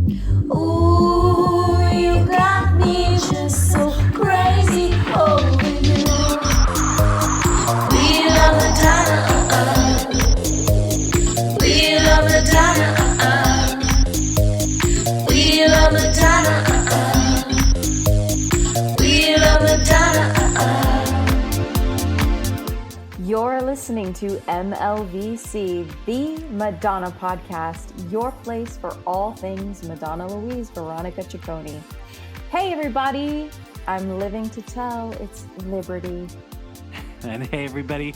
Ooh, you got me just so crazy over you. We love Madonna, we love Madonna, we love Madonna, we love Madonna. You're listening to MLVC, the Madonna podcast, your place for all things Madonna Louise, Veronica Ciccone. Hey everybody, I'm living to tell, it's Liberty. And hey everybody,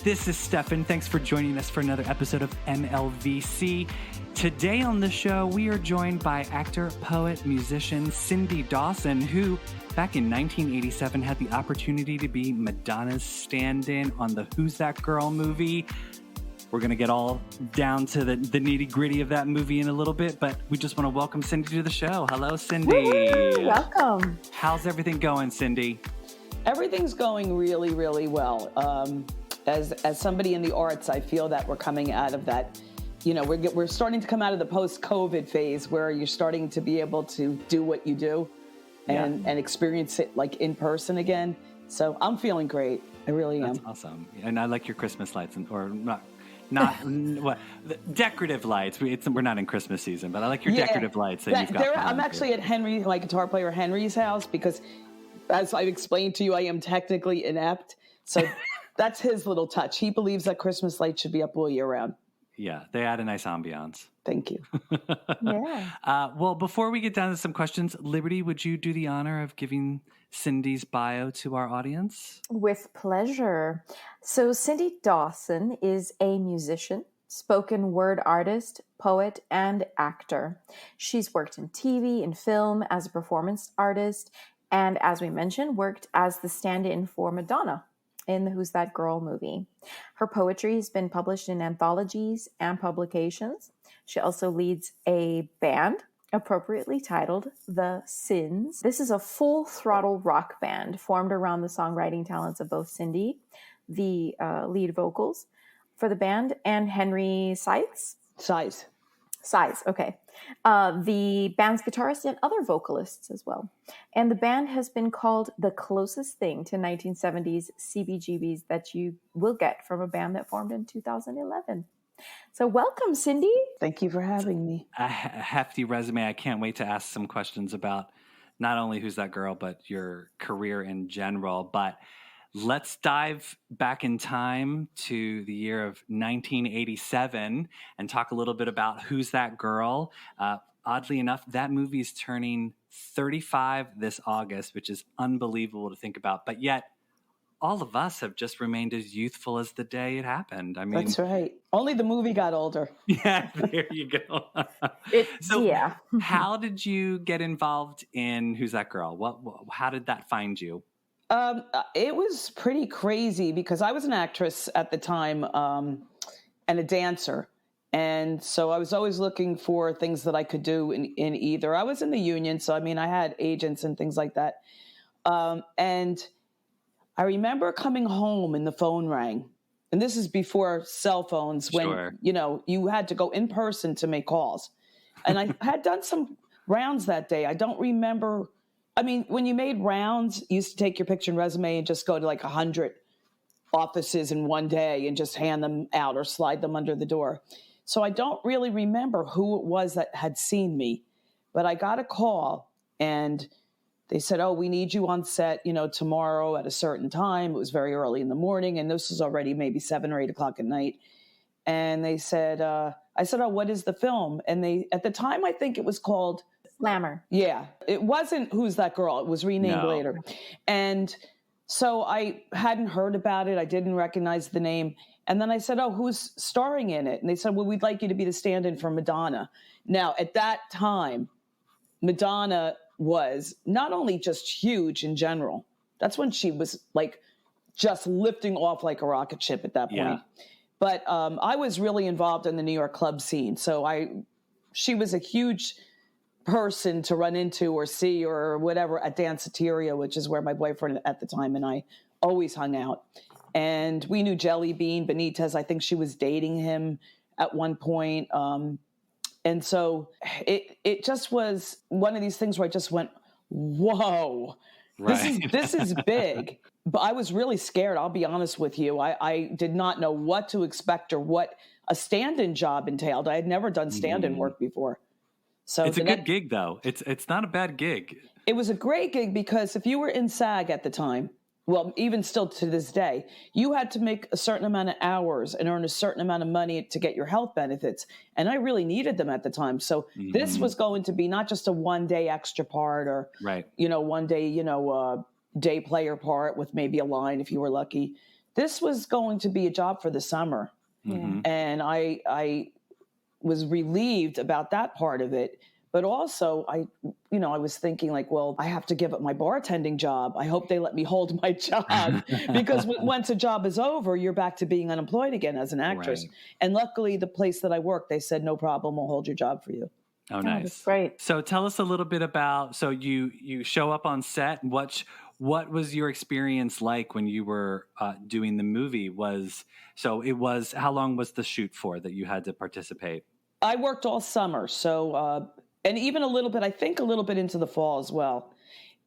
this is Stefan. Thanks for joining us for another episode of MLVC. Today on the show, we are joined by actor, poet, musician Cyndi Dawson, who back in 1987 had the opportunity to be Madonna's stand-in on the Who's That Girl movie. We're going to get all down to the nitty-gritty of that movie in a little bit, but we just want to welcome Cyndi to the show. Hello, Cyndi. Woo-hoo! Welcome. How's everything going, Cyndi? Everything's going really, really well. As somebody in the arts, I feel that we're coming out of that. You know, we're starting to come out of the post-COVID phase where you're starting to be able to do what you do and experience it like in person again. So I'm feeling great. I really am. That's awesome. And I like your Christmas lights, or not what decorative lights. We're not in Christmas season, but I like your decorative lights that you've got. I'm actually at my guitar player Henry's house because, as I've explained to you, I am technically inept. So that's his little touch. He believes that Christmas lights should be up all year round. Yeah, they add a nice ambiance. Thank you. Yeah. Well, before we get down to some questions, Liberty, would you do the honor of giving Cyndi's bio to our audience? With pleasure. So Cyndi Dawson is a musician, spoken word artist, poet, and actor. She's worked in TV and film as a performance artist, and as we mentioned, worked as the stand-in for Madonna in the Who's That Girl movie. Her poetry has been published in anthologies and publications. She also leads a band appropriately titled The Cyndis. This is a full-throttle rock band formed around the songwriting talents of both Cyndi, the lead vocals for the band, and Henry Size, okay. The band's guitarist and other vocalists as well. And the band has been called the closest thing to 1970s CBGBs that you will get from a band that formed in 2011. So welcome, Cyndi. Thank you for having me. A hefty resume. I can't wait to ask some questions about not only Who's That Girl, but your career in general. But let's dive back in time to the year of 1987 and talk a little bit about Who's That Girl. Oddly enough, that movie is turning 35 this August, which is unbelievable to think about. But yet, all of us have just remained as youthful as the day it happened. I mean, that's right. Only the movie got older. Yeah, there you go. How did you get involved in Who's That Girl? How did that find you? It was pretty crazy because I was an actress at the time and a dancer. And so I was always looking for things that I could do in either. I was in the union, so I mean, I had agents and things like that. And I remember coming home and the phone rang. And this is before cell phones when, you had to go in person to make calls. And I had done some rounds that day. I don't remember. I mean, when you made rounds, you used to take your picture and resume and just go to like 100 offices in one day and just hand them out or slide them under the door. So I don't really remember who it was that had seen me, but I got a call and they said, "Oh, we need you on set, tomorrow at a certain time." It was very early in the morning, and this was already maybe 7 or 8 o'clock at night. And they said, I said, "Oh, what is the film?" And at the time, I think it was called Glamour. Yeah, it wasn't Who's That Girl. It was renamed later. And so I hadn't heard about it. I didn't recognize the name. And then I said, "Oh, who's starring in it?" And they said, "Well, we'd like you to be the stand-in for Madonna." Now, at that time, Madonna was not only just huge in general. That's when she was like just lifting off like a rocket ship at that point. Yeah. But I was really involved in the New York club scene. So she was a huge person to run into or see or whatever at Danceteria, which is where my boyfriend at the time and I always hung out. And we knew Jelly Bean Benitez. I think she was dating him at one point. And so it just was one of these things where I just went, whoa, Right. this is big. But I was really scared. I'll be honest with you. I did not know what to expect or what a stand-in job entailed. I had never done stand-in work before. So It's a good gig, though. It's not a bad gig. it was a great gig because if you were in SAG at the time, well, even still to this day, you had to make a certain amount of hours and earn a certain amount of money to get your health benefits. And I really needed them at the time. So this was going to be not just a 1 day extra part or, Right. 1 day, day player part with maybe a line if you were lucky. This was going to be a job for the summer. And I was relieved about that part of it. But also, I was thinking like, well, I have to give up my bartending job. I hope they let me hold my job because once a job is over, you're back to being unemployed again as an actress. Right. And luckily, the place that I worked, they said, no problem, we'll hold your job for you. Oh, nice. That's great. So tell us a little bit about, so you show up on set. What was your experience like when you were doing the movie? How long was the shoot for that you had to participate? I worked all summer. So, and even a little bit into the fall as well.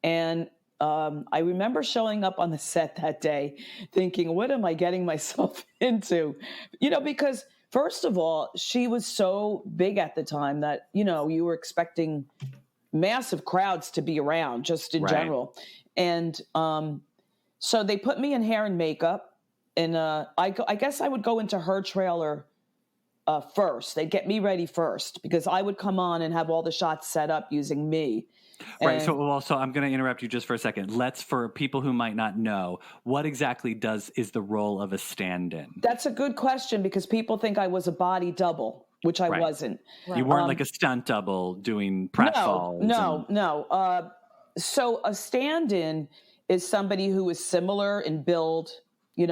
And I remember showing up on the set that day thinking, what am I getting myself into? Because first of all, she was so big at the time that, you were expecting massive crowds to be around just in general. And so they put me in hair and makeup. And I guess I would go into her trailer first. They'd get me ready first because I would come on and have all the shots set up using me. Right. So I'm going to interrupt you just for a second. For people who might not know, what exactly is the role of a stand-in? That's a good question because people think I was a body double, which I wasn't. You weren't like a stunt double doing pratfalls. No. So a stand-in is somebody who is similar in build,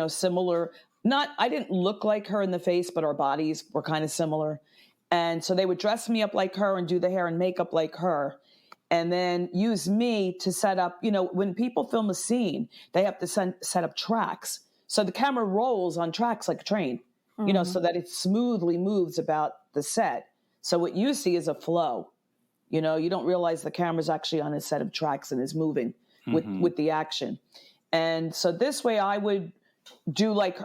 similar. I didn't look like her in the face, but our bodies were kind of similar. And so they would dress me up like her and do the hair and makeup like her. And then use me to set up, when people film a scene, they have to set up tracks. So the camera rolls on tracks like a train, so that it smoothly moves about the set. So what you see is a flow. You don't realize the camera's actually on a set of tracks and is moving with the action. And so this way I would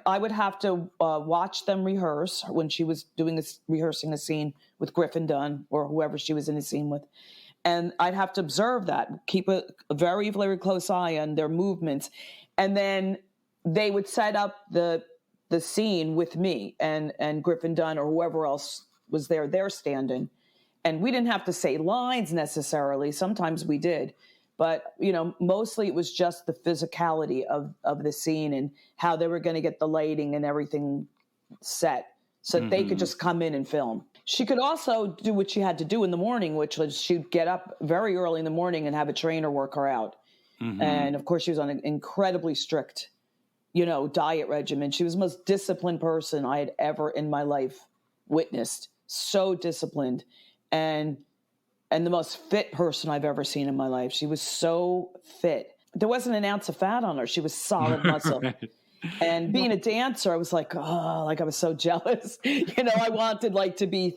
I would have to watch them rehearse when she was rehearsing a scene with Griffin Dunn or whoever she was in a scene with. And I'd have to observe that, keep a very, very close eye on their movements. And then they would set up the scene with me and Griffin Dunn or whoever else was there, their stand-in. And we didn't have to say lines necessarily. Sometimes we did. But, mostly it was just the physicality of the scene and how they were going to get the lighting and everything set so that they could just come in and film. She could also do what she had to do in the morning, which was she'd get up very early in the morning and have a trainer work her out. And, of course, she was on an incredibly strict, diet regimen. She was the most disciplined person I had ever in my life witnessed. So disciplined. And the most fit person I've ever seen in my life. She was so fit. There wasn't an ounce of fat on her. She was solid muscle. Right. And being a dancer, I was like, I was so jealous. I wanted to be,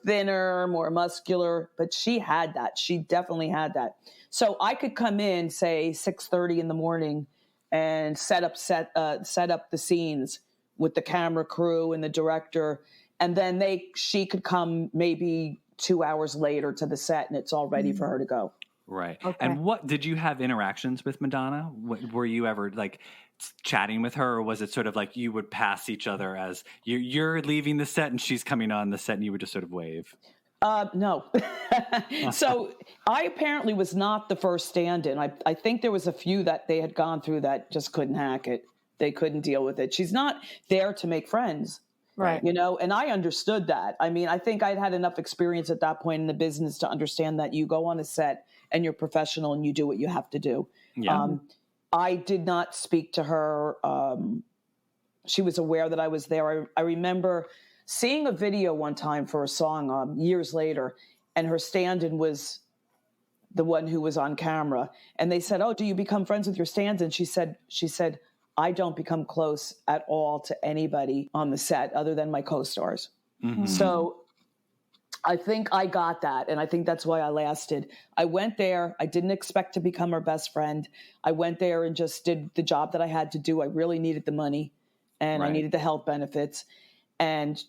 thinner, more muscular, but she had that. She definitely had that. So I could come in, say 6:30 in the morning and set up the scenes with the camera crew and the director. And then she could come maybe 2 hours later to the set and it's all ready for her to go. Right. Okay. And did you have interactions with Madonna? Were you ever chatting with her, or was it sort of like you would pass each other as you're leaving the set and she's coming on the set and you would just sort of wave? No. So I apparently was not the first stand-in. I think there was a few that they had gone through that just couldn't hack it. They couldn't deal with it. She's not there to make friends. Right. And I understood that. I mean, I think I'd had enough experience at that point in the business to understand that you go on a set and you're professional and you do what you have to do. Yeah. I did not speak to her. She was aware that I was there. I remember seeing a video one time for a song years later, and her stand-in was the one who was on camera. And they said, "Oh, do you become friends with your stand-in?" She said, "I don't become close at all to anybody on the set other than my co-stars." So I think I got that. And I think that's why I lasted. I went there. I didn't expect to become her best friend. I went there and just did the job that I had to do. I really needed the money and I Right. needed the health benefits. And,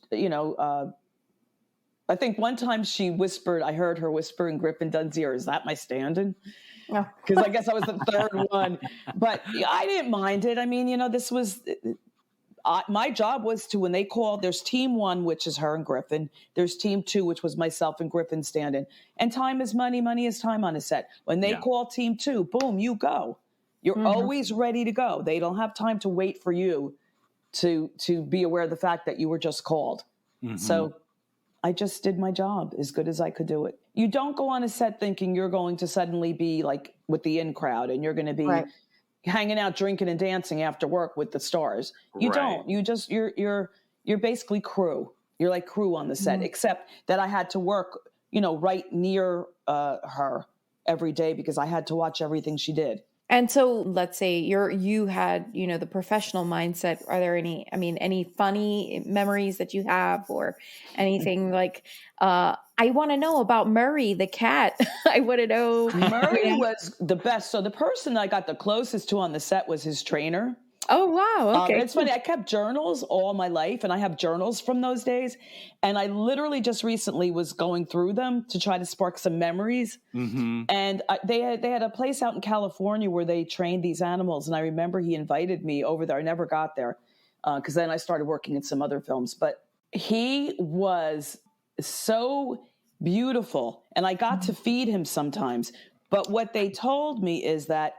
I think one time she whispered, I heard her whisper in Griffin Dunn's ear, "Is that my stand-in?" Oh. Because I guess I was the third one. But I didn't mind it. I mean, this was... my job was to, when they called, there's team 1, which is her and Griffin. There's team 2, which was myself and Griffin stand-in. And time is money. Money is time on a set. When they call team 2, boom, you go. You're always ready to go. They don't have time to wait for you to be aware of the fact that you were just called. So I just did my job as good as I could do it. You don't go on a set thinking you're going to suddenly be like with the in crowd and you're going to be hanging out, drinking and dancing after work with the stars. You don't. You just you're basically crew. You're like crew on the set, except that I had to work, right near her every day because I had to watch everything she did. And so let's say you had, the professional mindset. Are there any funny memories that you have or anything like, I want to know about Murray, the cat. I want to know. Murray was the best. So the person I got the closest to on the set was his trainer. Oh, wow. Okay. It's funny. I kept journals all my life, and I have journals from those days. And I literally just recently was going through them to try to spark some memories. And they had a place out in California where they trained these animals. And I remember he invited me over there. I never got there because then I started working in some other films. But he was so beautiful, and I got to feed him sometimes. But what they told me is that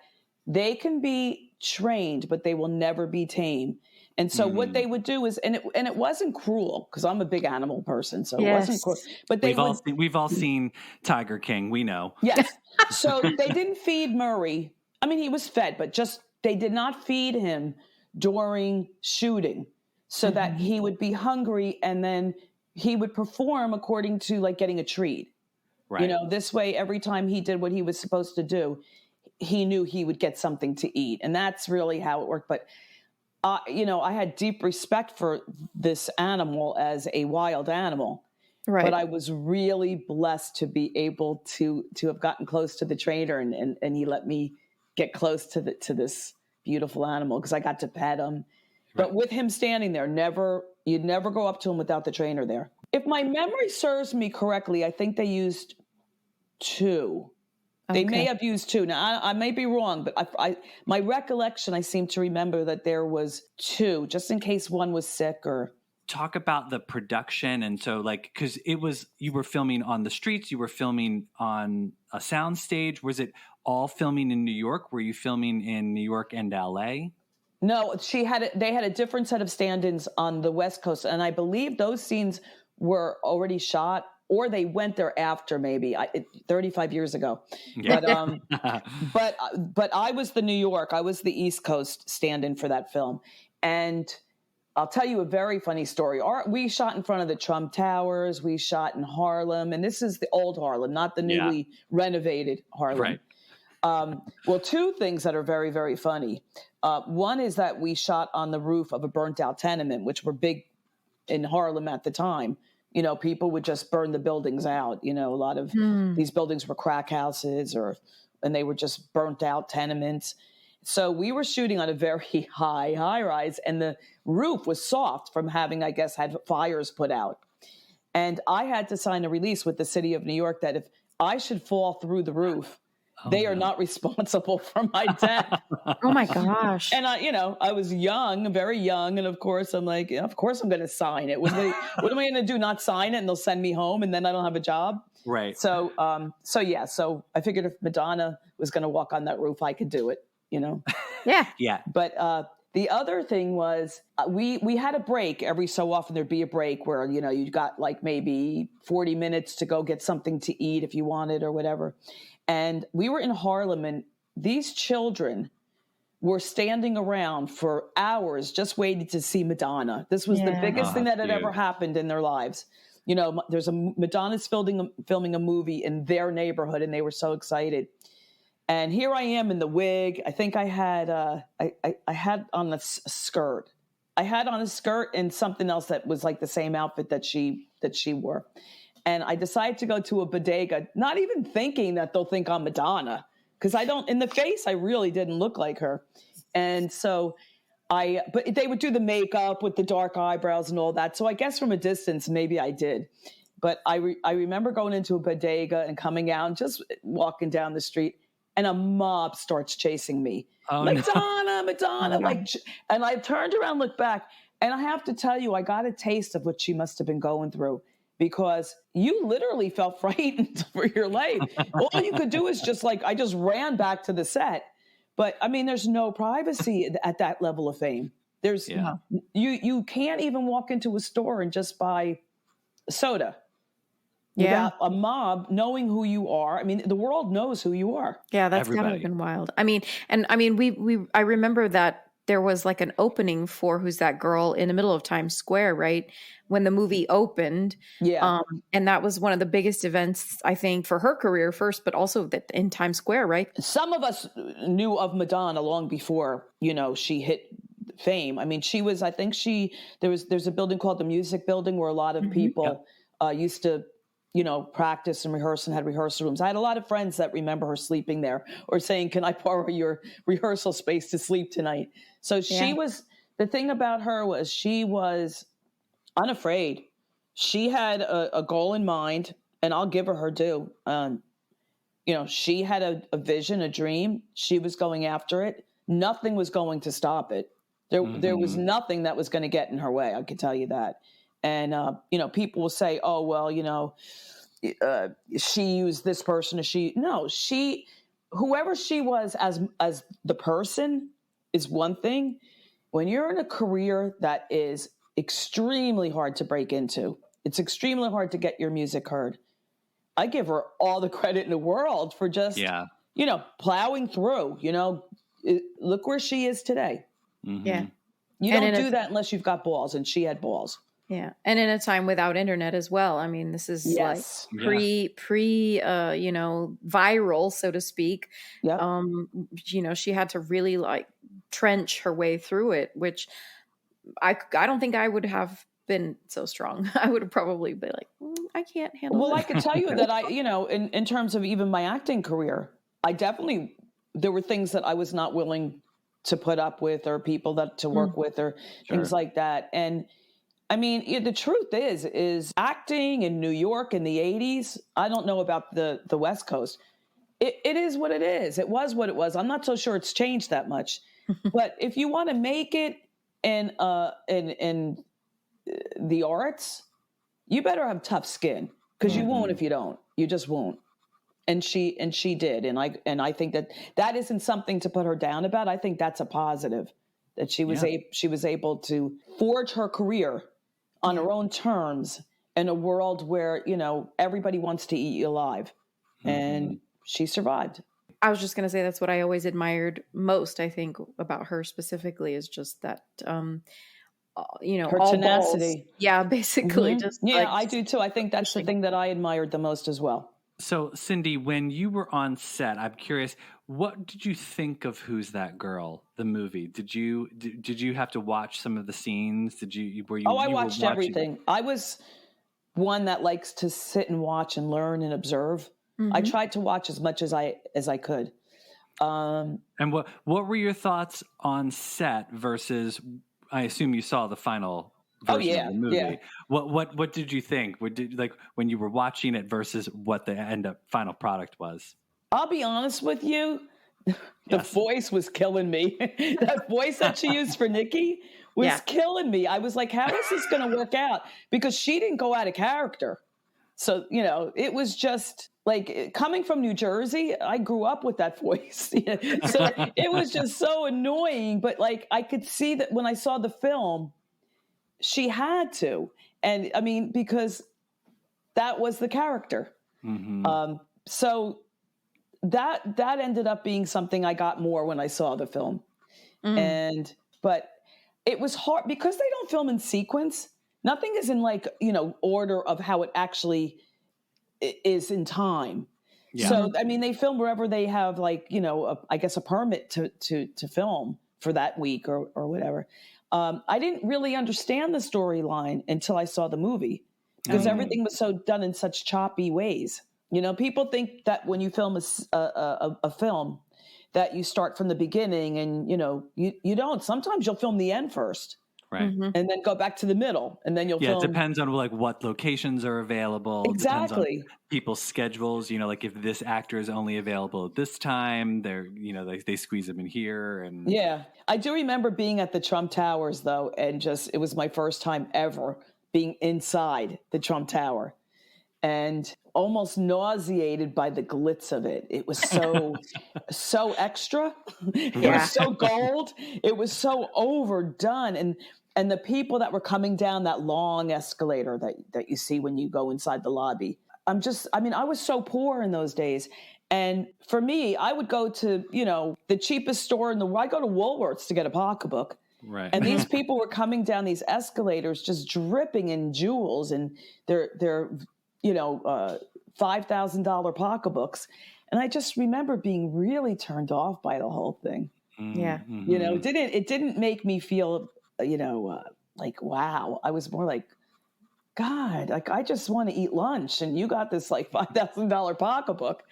they can be trained, but they will never be tame. And so what they would do is, and it wasn't cruel because I'm a big animal person, so it wasn't cruel. But we've all seen Tiger King. We know. Yes. So they didn't feed Murray. I mean, he was fed, but just they did not feed him during shooting, so that he would be hungry, and then he would perform according to like getting a treat. Right. This way, every time he did what he was supposed to do, he knew he would get something to eat. And that's really how it worked. But, I had deep respect for this animal as a wild animal. Right. But I was really blessed to be able to have gotten close to the trainer and he let me get close to this beautiful animal because I got to pet him. Right. But with him standing there, you'd never go up to him without the trainer there. If my memory serves me correctly, I think they used 2. They may have used 2. Now, I may be wrong, but my recollection, I seem to remember that there was 2, just in case one was sick or... Talk about the production. And so, because you were filming on the streets, you were filming on a sound stage. Was it all filming in New York? Were you filming in New York and LA? No, they had a different set of stand-ins on the West Coast. And I believe those scenes were already shot, or they went there after, maybe 35 years ago. Yeah. But I was the New York, I was the East Coast stand-in for that film. And I'll tell you a very funny story. We shot in front of the Trump Towers. We shot in Harlem. And this is the old Harlem, not the newly renovated Harlem. Right. Well, 2 things that are very, very funny. One is that we shot on the roof of a burnt out tenement, which were big in Harlem at the time. People would just burn the buildings out. A lot of these buildings were crack houses and they were just burnt out tenements. So we were shooting on a very high rise, and the roof was soft from having, I guess, had fires put out. And I had to sign a release with the city of New York that if I should fall through the roof, they are not responsible for my death. Oh my gosh. And I was young, very young. And of course I'm like, of course I'm going to sign it. What am I going to do? Not sign it and they'll send me home and then I don't have a job. Right. So I figured if Madonna was going to walk on that roof, I could do it, Yeah. Yeah. But, the other thing was we had a break. Every so often there'd be a break where, you got like maybe 40 minutes to go get something to eat if you wanted or whatever. And we were in Harlem, and these children were standing around for hours just waiting to see Madonna. This was the biggest thing that had ever happened in their lives. There's Madonna's filming a movie in their neighborhood, and they were so excited. And here I am in the wig. I think I had I had on a skirt. I had on a skirt and something else that was like the same outfit that she wore. and I decided to go to a bodega, not even thinking that they'll think I'm Madonna, because in the face, I really didn't look like her. And so but they would do the makeup with the dark eyebrows and all that. So I guess from a distance, maybe I did. But I remember going into a bodega and coming out and just walking down the street, and a mob starts chasing me. Oh, Madonna, no. Madonna. And I turned around, looked back, and I have to tell you, I got a taste of what she must have been going through, because you literally felt frightened for your life. All you could do is I just ran back to the set. But I mean, there's no privacy at that level of fame. You can't even walk into a store and just buy soda without a mob knowing who you are. I mean, the world knows who you are. Yeah, that's gotta have been wild. I mean, I remember that there was like an opening for Who's That Girl in the middle of Times Square, right? When the movie opened. Yeah. And that was one of the biggest events, I think, for her career first, but also in Times Square, right? Some of us knew of Madonna long before, she hit fame. I mean, there's a building called the Music Building where a lot of people used to, practice and rehearse and had rehearsal rooms. I had a lot of friends that remember her sleeping there or saying, "Can I borrow your rehearsal space to sleep tonight?" So the thing about her was she was unafraid. She had a goal in mind, and I'll give her due. She had a vision, a dream. She was going after it. Nothing was going to stop it. There was nothing that was going to get in her way. I can tell you that. And, people will say, oh, well, she used this person whoever she was as the person is one thing. When you're in a career that is extremely hard to break into, it's extremely hard to get your music heard. I give her all the credit in the world for just, plowing through, look where she is today. Mm-hmm. Yeah. You don't do that unless you've got balls, and she had balls. Yeah. And in a time without internet as well. I mean, this is like viral, so to speak. Yep. She had to really trench her way through it, which I don't think I would have been so strong. I would have probably been like, I can't handle it. Well, I could tell you that in terms of even my acting career, there were things that I was not willing to put up with, or people to work with, or things like that. And I mean, the truth is acting in New York in the 80s, I don't know about the West Coast. It is what it is. It was what it was. I'm not so sure it's changed that much. But if you want to make it in the arts, you better have tough skin, because you won't if you don't. You just won't. And she did. And I think that isn't something to put her down about. I think that's a positive, that she was able to forge her career on her own terms in a world where, everybody wants to eat you alive. And she survived. I was just going to say that's what I always admired most, I think, about her specifically, is just that, her all tenacity. Balls. Yeah, basically. Just I do too. I think that's the thing that I admired the most as well. So, Cyndi, when you were on set, I'm curious, what did you think of Who's That Girl, the movie? Did you have to watch some of the scenes? I watched everything. I was one that likes to sit and watch and learn and observe. I tried to watch as much as I could. And what were your thoughts on set versus, I assume you saw the final version of the movie. Yeah. What did you think? When you were watching it versus what the final product was? I'll be honest with you, the voice was killing me. That voice that she used for Nikki was killing me. I was like, how is this going to work out? Because she didn't go out of character. So, it was just like, coming from New Jersey, I grew up with that voice. So it was just so annoying. But I could see that when I saw the film, she had to. And I mean, because that was the character. So that ended up being something I got more when I saw the film. But it was hard because they don't film in sequence. Nothing is in order of how it actually is in time. Yeah. So, I mean, they film wherever they have I guess a permit to film for that week or whatever. I didn't really understand the storyline until I saw the movie, because everything was so done in such choppy ways. You know, people think that when you film a film that you start from the beginning, and you don't. Sometimes you'll film the end first. Right. And then go back to the middle, and then you'll film. It depends on like what locations are available. Exactly. Depends on people's schedules. You know, like if this actor is only available at this time, they squeeze them in here. And yeah, I do remember being at the Trump Towers though, and it was my first time ever being inside the Trump Tower, and almost nauseated by the glitz of it. It was so so extra. It was so gold. It was so overdone, and the people that were coming down that long escalator that you see when you go inside the lobby. I was so poor in those days. And for me, I would go to, the cheapest store I go to Woolworths to get a pocketbook. Right. And these people were coming down these escalators just dripping in jewels and their $5,000 pocketbooks. And I just remember being really turned off by the whole thing. Yeah. Mm-hmm. It didn't make me feel like, wow. I was more like, God, like I just want to eat lunch and you got this like $5,000 pocketbook.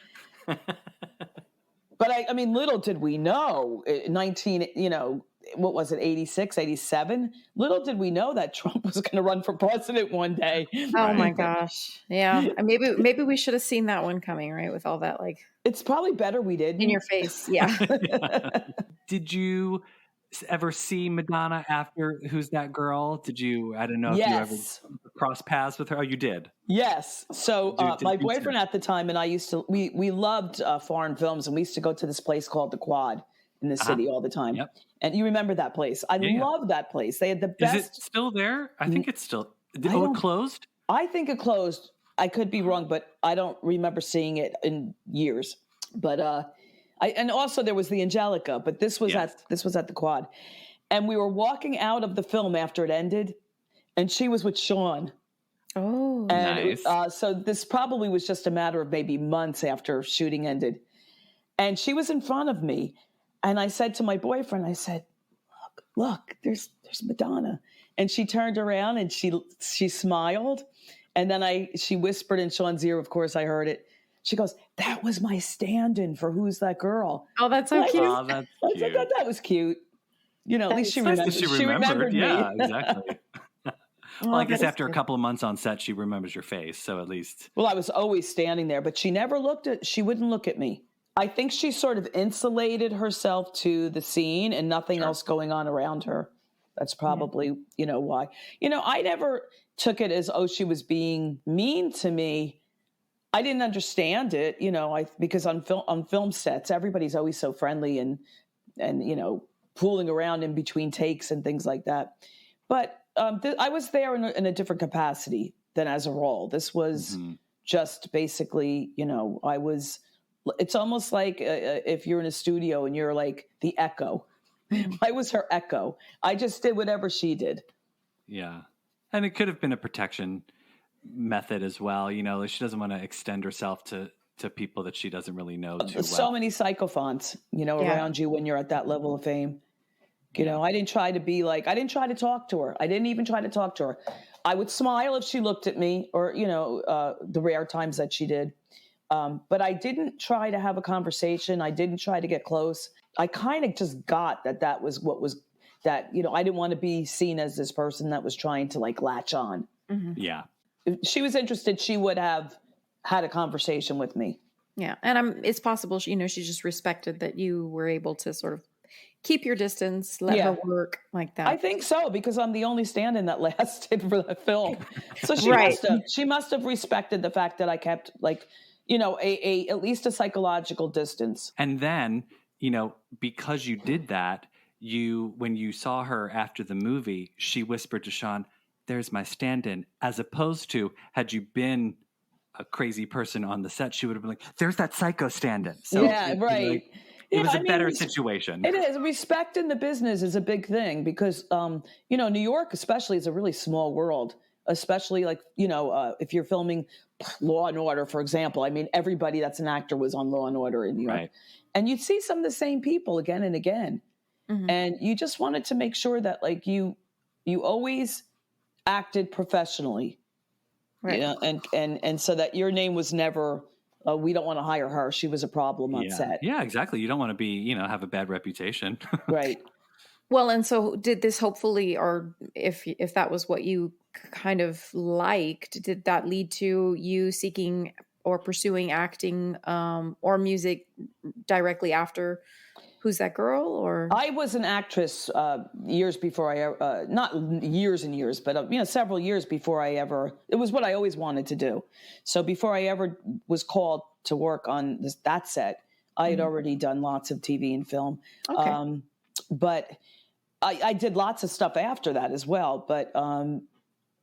But I mean, little did we know 86, 87, little did we know that Trump was going to run for president one day. Oh my gosh. Yeah. Maybe we should have seen that one coming, right? With all that, like, it's probably better we did in your face. Yeah. Did you ever see Madonna after Who's That Girl? I don't know if you ever crossed paths with her. Oh, you did? Yes. So my boyfriend at the time and I we loved foreign films, and we used to go to this place called the Quad in the city all the time. Yep. And you remember that place. I love that place. They had the best. Is it still there? I think it's still. It closed? I think it closed. I could be wrong, but I don't remember seeing it in years. But and also there was the Angelica, but this was at the Quad. And we were walking out of the film after it ended, and she was with Sean. Oh, and nice. So this probably was just a matter of maybe months after shooting ended. And she was in front of me. And I said to my boyfriend, I said, look, there's Madonna. And she turned around and she smiled. And then she whispered in Sean's ear, of course I heard it. She goes, that was my stand-in for Who's That Girl? Oh, that's so cute. Oh, that's cute. I thought that was cute. At least she remembered. She remembered me. Yeah, exactly. Well, I guess after cute. a couple of months on set, she remembers your face. So at least. Well, I was always standing there, but she wouldn't look at me. I think she sort of insulated herself to the scene and nothing else going on around her. That's probably, why. I never took it as, she was being mean to me. I didn't understand it, because on film sets, everybody's always so friendly and fooling around in between takes and things like that. But I was there in a different capacity than as a role. This was just basically, it's almost like if you're in a studio and you're like the echo. I was her echo. I just did whatever she did. Yeah. And it could have been a protection method as well. She doesn't want to extend herself to people that she doesn't really know too well. So many sycophants, around you when you're at that level of fame. I didn't try to talk to her. I didn't even try to talk to her. I would smile if she looked at me or, the rare times that she did. But I didn't try to have a conversation. I didn't try to get close. I kind of just got that was what was that, I didn't want to be seen as this person that was trying to like latch on. Mm-hmm. Yeah. If she was interested, she would have had a conversation with me. Yeah. And it's possible, she just respected that you were able to sort of keep your distance, let her work like that. I think so, because I'm the only stand-in that lasted for the film. So she must have respected the fact that I kept like, at least a psychological distance. And then, because you did that, when you saw her after the movie, she whispered to Sean, there's my stand-in, as opposed to had you been a crazy person on the set, she would have been like, there's that psycho stand-in. So right. It was a better situation. It is. Respect in the business is a big thing because, New York especially is a really small world, especially like, if you're filming Law and Order, for example. I mean, everybody that's an actor was on Law and Order in New York. Right. And you'd see some of the same people again and again. Mm-hmm. And you just wanted to make sure that like you always acted professionally. Right. you know, and so that your name was never, we don't want to hire her. She was a problem on set. Yeah, exactly. You don't want to be, have a bad reputation. Right. Well, and so did this hopefully, or if that was what you kind of liked, did that lead to you seeking or pursuing acting or music directly after Who's That Girl? Or I was an actress years before I, not years and years, but several years before I ever. It was what I always wanted to do. So before I ever was called to work on that set, I had already done lots of TV and film. Okay. But I did lots of stuff after that as well. But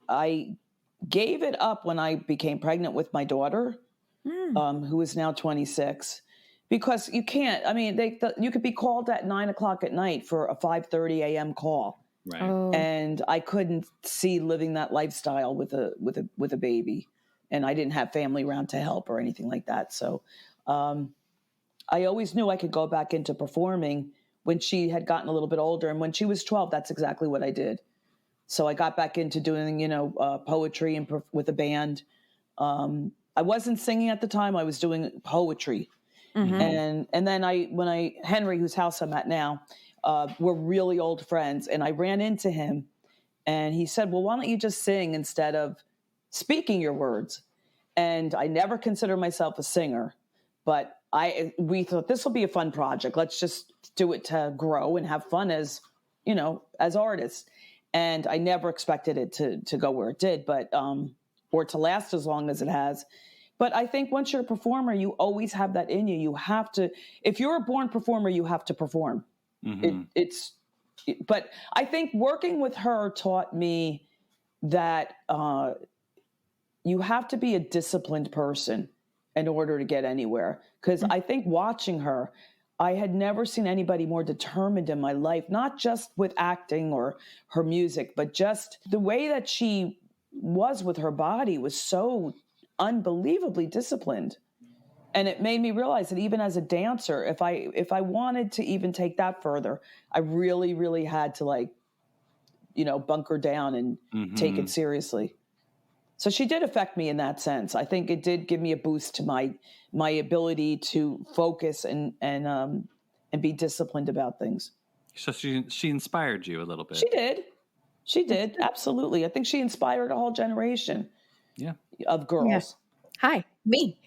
I gave it up when I became pregnant with my daughter, who is now 26. Because you can't. I mean, you could be called at 9:00 at night for a 5:30 a.m. call, Right. Oh. and I couldn't see living that lifestyle with a baby, and I didn't have family around to help or anything like that. So, I always knew I could go back into performing when she had gotten a little bit older, and when she was 12, that's exactly what I did. So I got back into doing poetry and with a band. I wasn't singing at the time; I was doing poetry. And then when Henry, whose house I'm at now, we're really old friends, and I ran into him, and he said, "Well, why don't you just sing instead of speaking your words?" And I never considered myself a singer, but we thought this will be a fun project. Let's just do it to grow and have fun as artists. And I never expected it to go where it did, but or to last as long as it has. But I think once you're a performer, you always have that in you. You have to, if you're a born performer, you have to perform. But I think working with her taught me that you have to be a disciplined person in order to get anywhere. Because I think watching her, I had never seen anybody more determined in my life, not just with acting or her music, but just the way that she was with her body was so unbelievably disciplined. And it made me realize that even as a dancer, if I wanted to even take that further, I really, really had to bunker down and take it seriously. So she did affect me in that sense. I think it did give me a boost to my ability to focus and be disciplined about things. So she inspired you a little bit. She did. Absolutely. I think she inspired a whole generation. Yeah. Of girls. Yeah. Hi, me.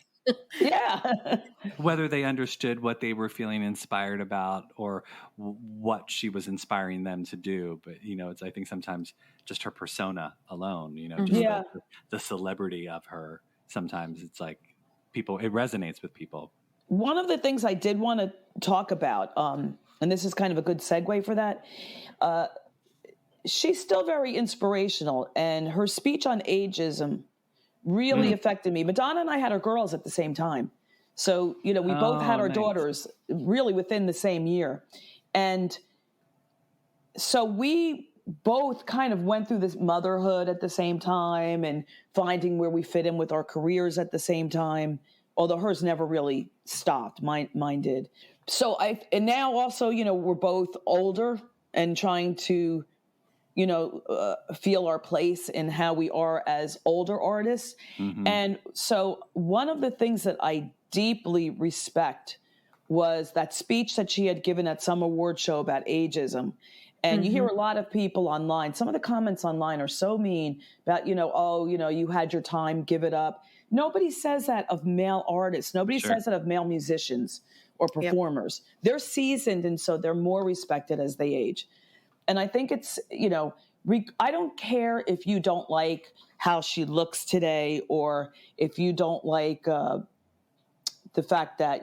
Yeah. Whether they understood what they were feeling inspired about or what she was inspiring them to do. But, it's, I think sometimes just her persona alone, just the celebrity of her. Sometimes it's like it resonates with people. One of the things I did want to talk about, and this is kind of a good segue for that, she's still very inspirational, and her speech on ageism really affected me. Madonna and I had our girls at the same time. So, we both had our daughters really within the same year. And so we both kind of went through this motherhood at the same time and finding where we fit in with our careers at the same time, although hers never really stopped. Mine did. So and now also, we're both older and trying to feel our place in how we are as older artists. And so one of the things that I deeply respect was that speech that she had given at some award show about ageism. And you hear a lot of people online, some of the comments online are so mean about, you had your time, give it up. Nobody says that of male artists. Nobody says that of male musicians or performers. They're seasoned, and so they're more respected as they age. And I think it's, I don't care if you don't like how she looks today or if you don't like the fact that,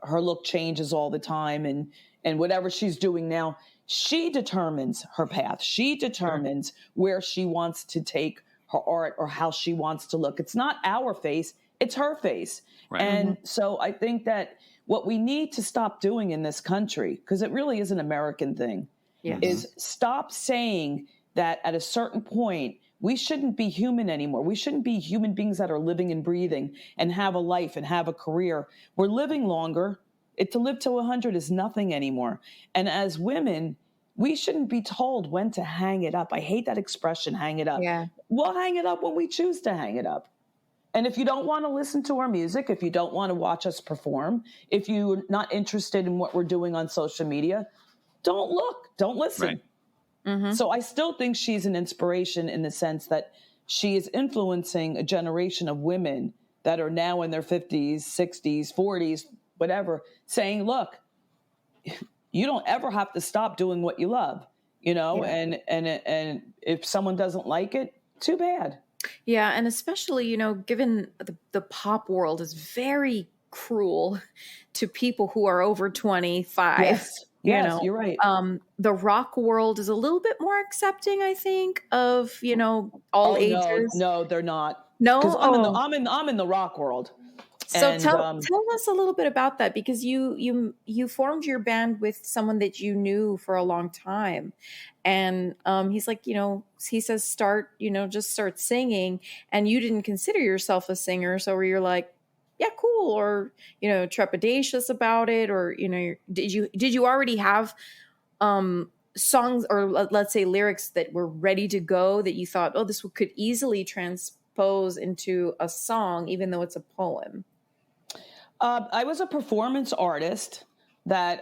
her look changes all the time and whatever she's doing now, she determines her path. She determines where she wants to take her art or how she wants to look. It's not our face, it's her face. Right. And so I think that what we need to stop doing in this country, because it really is an American thing, is stop saying that at a certain point, we shouldn't be human anymore. We shouldn't be human beings that are living and breathing and have a life and have a career. We're living longer. To live to 100 is nothing anymore. And as women, we shouldn't be told when to hang it up. I hate that expression, hang it up. Yeah. We'll hang it up when we choose to hang it up. And if you don't want to listen to our music, if you don't want to watch us perform, if you're not interested in what we're doing on social media, don't look, don't listen. Right. Mm-hmm. So I still think she's an inspiration in the sense that she is influencing a generation of women that are now in their 50s, 60s, 40s, whatever, saying, look, you don't ever have to stop doing what you love, you know, and if someone doesn't like it, too bad. Yeah, and especially, you know, given the pop world is very cruel to people who are over 25. Yes, You yes, know, you're right. The rock world is a little bit more accepting, I think, of, you know, all ages. No, they're not. No? Because Oh. I'm in the rock world. So And, tell us a little bit about that, because you formed your band with someone that you knew for a long time, and he's like, you know, he says just start singing, and you didn't consider yourself a singer, so you're like, yeah, cool, or you know, trepidatious about it, or you know, did you already have songs or let's say lyrics that were ready to go that you thought, oh, this could easily transpose into a song, even though it's a poem? I was a performance artist that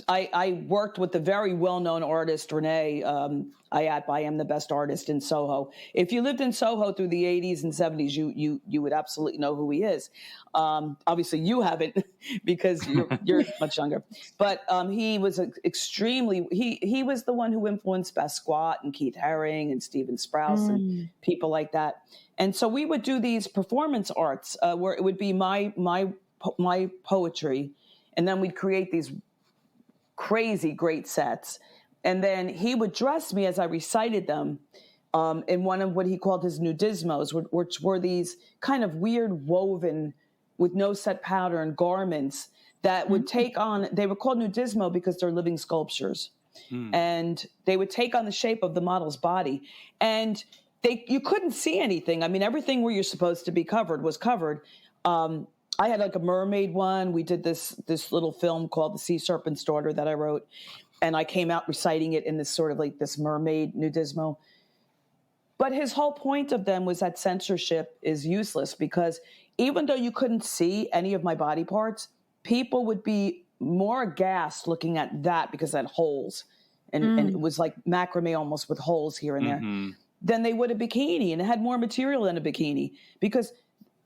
I worked with the very well-known artist, Renee. I am the best artist in Soho. If you lived in Soho through the 80s and 70s, you would absolutely know who he is. Obviously, you haven't because you're much younger. But he was he was the one who influenced Beth Squat and Keith Haring and Stephen Sprouse and people like that. And so we would do these performance arts where it would be my poetry, and then we'd create these crazy great sets, and then he would dress me as I recited them in one of what he called his nudismos, which were these kind of weird woven with no set pattern garments that would take on, they were called nudismo because they're living sculptures, and they would take on the shape of the model's body, and you couldn't see anything. I mean, everything where you're supposed to be covered was covered. I had like a mermaid one. We did this little film called The Sea Serpent's Daughter that I wrote, and I came out reciting it in this sort of like this mermaid nudismo. But his whole point of them was that censorship is useless, because even though you couldn't see any of my body parts, people would be more aghast looking at that because it had holes, and it was like macrame almost with holes here and there, than they would a bikini, and it had more material than a bikini because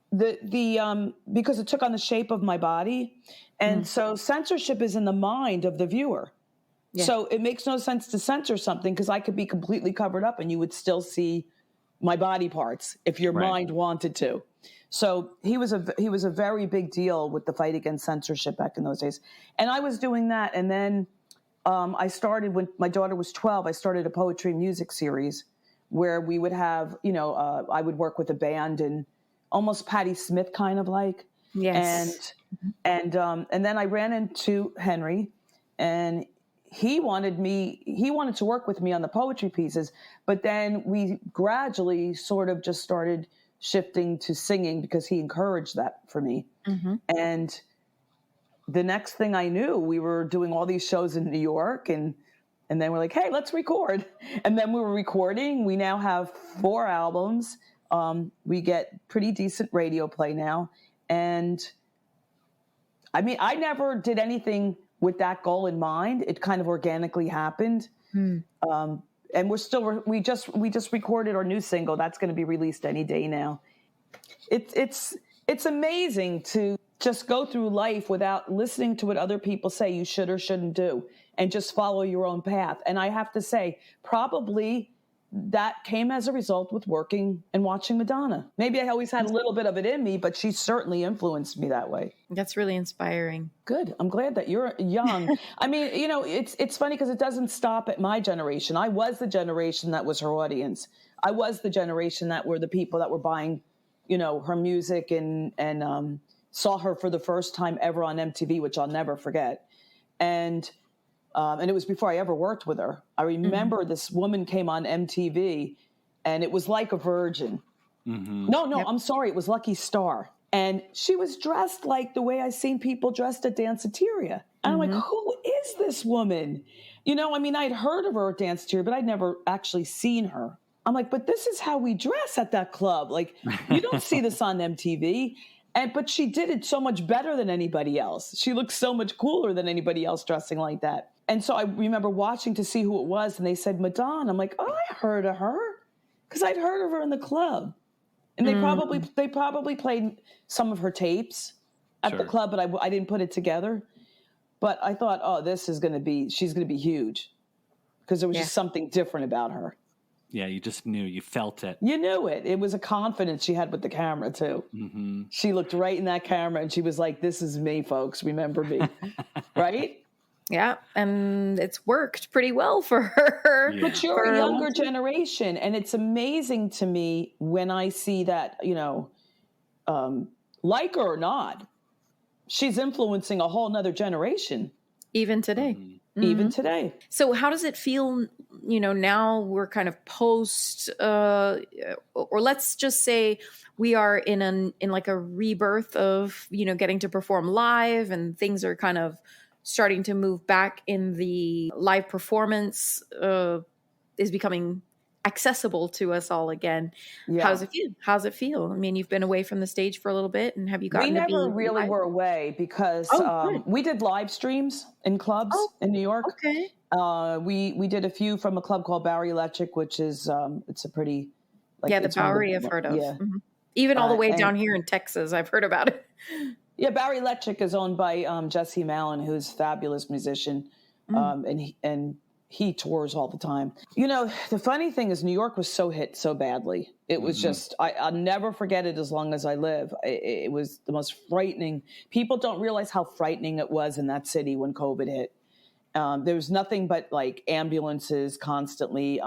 because it took on the shape of my body. And so censorship is in the mind of the viewer. Yeah. So it makes no sense to censor something because I could be completely covered up and you would still see my body parts if your mind wanted to. So he was a very big deal with the fight against censorship back in those days. And I was doing that. And then I started, when my daughter was 12, I started a poetry and music series where we would have, I would work with a band and almost Patti Smith kind of like. Yes. And then I ran into Henry, and he wanted to work with me on the poetry pieces, but then we gradually sort of just started shifting to singing because he encouraged that for me. And the next thing I knew, we were doing all these shows in New York, and then we're like, hey, let's record. And then we were recording. We now have 4 albums. We get pretty decent radio play now. And I mean, I never did anything with that goal in mind. It kind of organically happened. And we just recorded our new single. That's going to be released any day now. It's amazing to just go through life without listening to what other people say you should or shouldn't do, and just follow your own path. And I have to say, probably that came as a result with working and watching Madonna. Maybe I always had a little bit of it in me, but she certainly influenced me that way. That's really inspiring. Good. I'm glad that you're young. I mean, it's funny because it doesn't stop at my generation. I was the generation that was her audience. I was the generation that were the people that were buying, her music and saw her for the first time ever on MTV, which I'll never forget. And it was before I ever worked with her. I remember this woman came on MTV, and it was like a virgin. No, I'm sorry. It was Lucky Star. And she was dressed like the way I seen people dressed at Danceteria. And I'm like, who is this woman? You know, I mean, I'd heard of her at Dance Theater, but I'd never actually seen her. I'm like, but this is how we dress at that club. Like, you don't see this on MTV. But she did it so much better than anybody else. She looked so much cooler than anybody else dressing like that. And so I remember watching to see who it was, and they said Madonna. I'm like, oh, I heard of her, because I'd heard of her in the club. And they probably played some of her tapes at the club, but I didn't put it together. But I thought, oh, she's going to be huge, because there was just something different about her. Yeah, you just knew, you felt it. You knew it. It was a confidence she had with the camera too. Mm-hmm. She looked right in that camera and she was like, this is me, folks. Remember me. Right? Yeah. And it's worked pretty well for her. Yeah. But you're a younger generation. And it's amazing to me when I see that, you know, like her or not, she's influencing a whole nother generation. Even today. Mm-hmm. Even today. So how does it feel, you know, now we're kind of post, or let's just say we are in like a rebirth of, you know, getting to perform live, and things are kind of starting to move back in the live performance is becoming accessible to us all again. Yeah. How's it feel? I mean, you've been away from the stage for a little bit, and have you gotten to be? We never really were away, because we did live streams in clubs in New York. Okay. We did a few from a club called Bowery Electric, which is it's a pretty the Bowery I've heard of. Yeah. Mm-hmm. Even all the way down here in Texas, I've heard about it. Yeah, Bowery Electric is owned by Jesse Malin, who's a fabulous musician, and he tours all the time. You know, the funny thing is New York was so hit so badly. It was just, I'll never forget it as long as I live. It was the most frightening. People don't realize how frightening it was in that city when COVID hit. There was nothing but like ambulances constantly.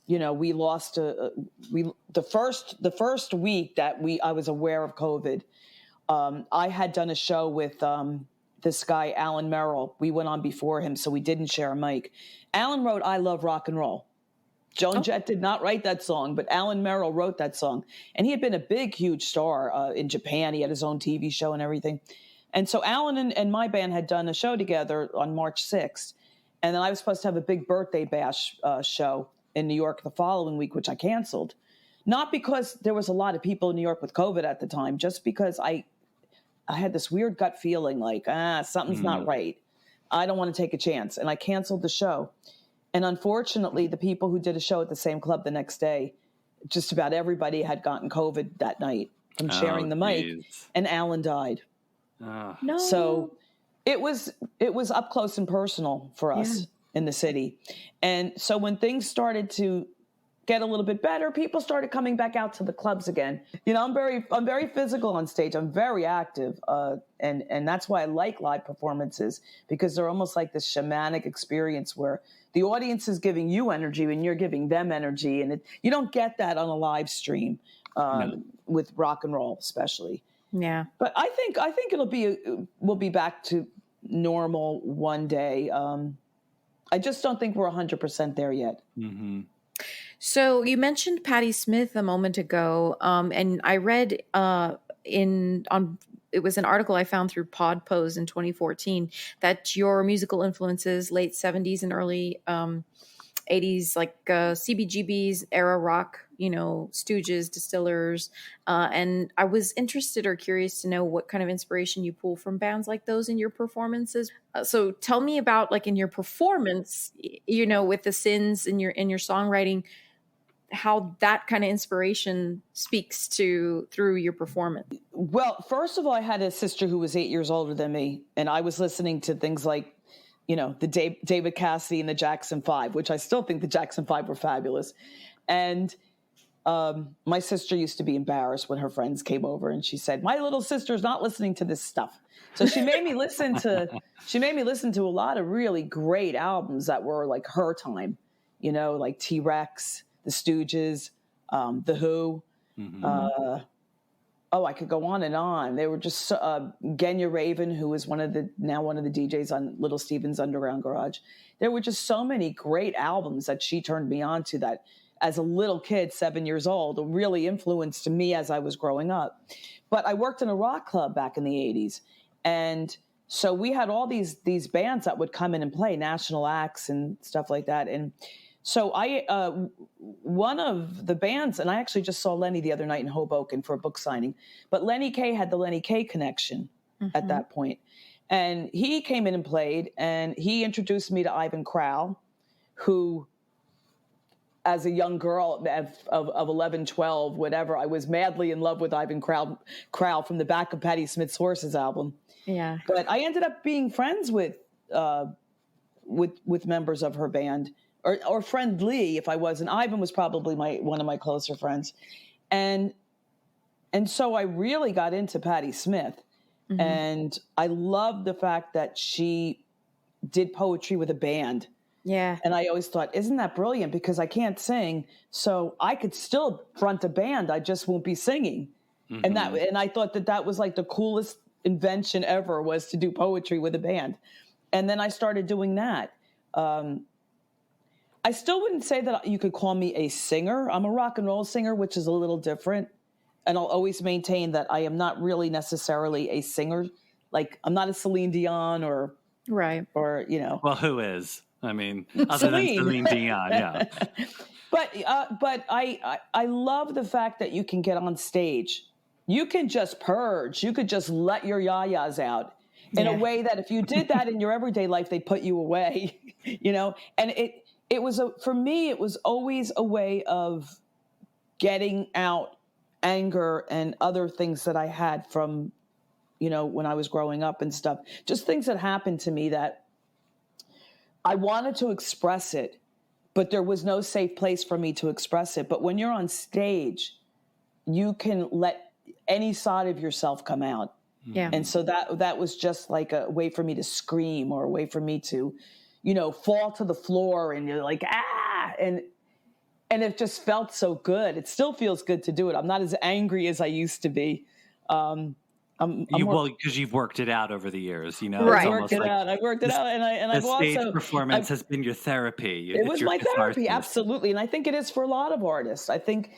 You know, we lost the first week that I was aware of COVID. I had done a show with this guy, Alan Merrill. We went on before him, so we didn't share a mic. Alan wrote I Love Rock and Roll. Joan Jett did not write that song, but Alan Merrill wrote that song. And he had been a big, huge star in Japan. He had his own TV show and everything. And so Alan and my band had done a show together on March 6th. And then I was supposed to have a big birthday bash show in New York the following week, which I canceled. Not because there was a lot of people in New York with COVID at the time, just because I had this weird gut feeling like, something's not right. I don't want to take a chance. And I canceled the show. And unfortunately, the people who did a show at the same club the next day, just about everybody had gotten COVID that night from sharing the mic. And Alan died. No. So it was up close and personal for us in the city. And so when things started to get a little bit better, people started coming back out to the clubs again. You know, I'm very physical on stage. I'm very active. And that's why I like live performances, because they're almost like this shamanic experience where the audience is giving you energy and you're giving them energy. And you don't get that on a live stream with rock and roll, especially. Yeah. But I think we'll be back to normal one day. I just don't think we're 100% there yet. Mm-hmm. So you mentioned Patti Smith a moment ago, and I read it was an article I found through Podpose in 2014 that your musical influences, late 70s and early 80s, like CBGB's era rock, you know, Stooges, Distillers, and I was interested or curious to know what kind of inspiration you pull from bands like those in your performances. So tell me about, like, in your performance, you know, with the Sins in your songwriting, how that kind of inspiration speaks through your performance. Well, first of all, I had a sister who was 8 years older than me, and I was listening to things like, you know, the David Cassidy and the Jackson 5, which I still think the Jackson 5 were fabulous. And my sister used to be embarrassed when her friends came over, and she said, "My little sister's not listening to this stuff." So she made me listen to a lot of really great albums that were like her time, you know, like T-Rex, the Stooges, The Who. Mm-hmm. I could go on and on. They were just Genya Raven, who is one of the DJs on Little Steven's Underground Garage. There were just so many great albums that she turned me on to that as a little kid, 7 years old, really influenced me as I was growing up. But I worked in a rock club back in the 80s, and so we had all these bands that would come in and play, national acts and stuff like that. And so one of the bands, and I actually just saw Lenny the other night in Hoboken for a book signing, but Lenny Kaye had the Lenny Kaye connection at that point. And he came in and played, and he introduced me to Ivan Crowell, who, as a young girl of 11, 12, whatever, I was madly in love with Ivan Crowell from the back of Patti Smith's Horses album. Yeah. But I ended up being friends with members of her band, or friendly if I was. And Ivan was probably one of my closer friends. And so I really got into Patti Smith. Mm-hmm. And I loved the fact that she did poetry with a band. Yeah. And I always thought, isn't that brilliant? Because I can't sing, so I could still front a band. I just won't be singing. Mm-hmm. And I thought that was like the coolest invention ever, was to do poetry with a band. And then I started doing that. I still wouldn't say that you could call me a singer. I'm a rock and roll singer, which is a little different. And I'll always maintain that I am not really necessarily a singer. Like, I'm not a Celine Dion or right. Or, you know. Well, who is? I mean, other than Celine Dion, yeah. But I love the fact that you can get on stage. You can just purge. You could just let your yayas out in a way that if you did that in your everyday life, they'd put you away, you know? And it was, for me, it was always a way of getting out anger and other things that I had from, you know, when I was growing up and stuff. Just things that happened to me that I wanted to express it, but there was no safe place for me to express it. But when you're on stage, you can let any side of yourself come out. Yeah. And so that was just like a way for me to scream, or a way for me to, you know, fall to the floor, and you're like, ah, and it just felt so good. It still feels good to do it. I'm not as angry as I used to be. Because you've worked it out over the years, you know. Right. I've worked it out, and I've also, stage performance has been your therapy. It was my therapy, catharsis. absolutely, and I think it is for a lot of artists. I think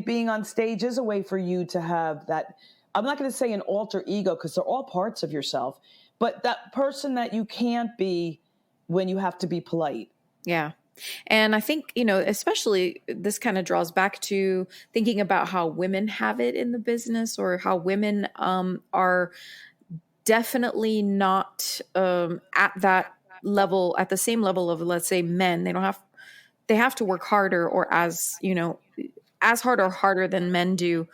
being on stage is a way for you to have that. I'm not going to say an alter ego, because they're all parts of yourself, but that person that you can't be when you have to be polite. Yeah. And I think, you know, especially this kind of draws back to thinking about how women have it in the business, or how women are definitely not at that level, at the same level of, let's say, men. They have to work harder, or as, you know, as hard or harder than men do.